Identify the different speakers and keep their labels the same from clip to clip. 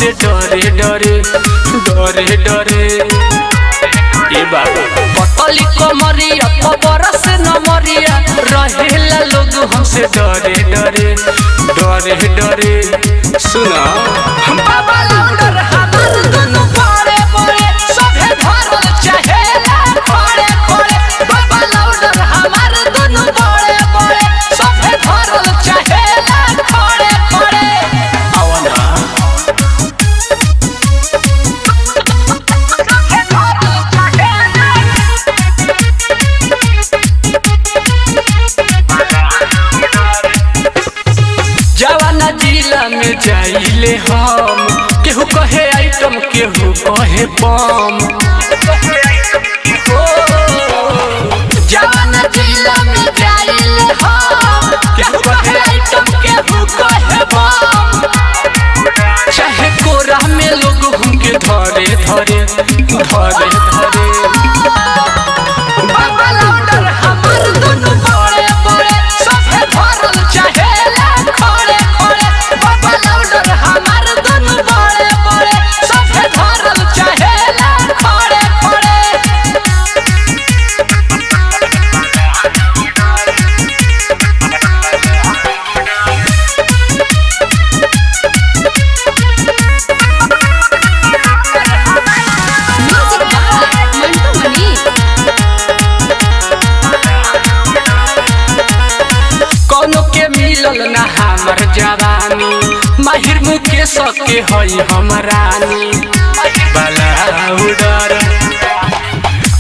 Speaker 1: हमसे डरे डरे डरे डरे। ये बाबा पतली कमरिया बरस न मरिया रहेला लोग हमसे डरे डरे डरे डरे। सुना बाबा लाउडर हमार दोनों बड़े बड़े सभे धरल चाहेला खड़े खड़े। बाबा लाउडर हमार दोनों बड़े बड़े सभे धरल चाहेला खड़े खड़े। आवना जवाना जिला में जाइले हम केहू कहे आइटम केहू कहे बम। जवाना जिला में जाइले हम केहू कहे आइटम केहू कहे बम। चाहे कोरा में लोग हमके धरे धरे धरे धरे। बाबा लाउडर हमार दोनों बड़े बड़े सभे धरल चाहेला खड़े खड़े। बाबा लाउडर हमार दोनों बड़े बड़े सभे धरल चाहेला खड़े खड़े। कौनो के मिलल ना हमर जवानी माहिर मुकेश के हई हमरानी। लाउडर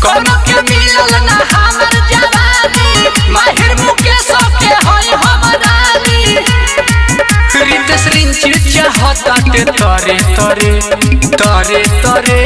Speaker 1: कौनो के मिलल ना हमर जवानी माहिर मुकेश के हई हमरानी। रितेश रिंची चाहता ते तरे तरे तरे तरे।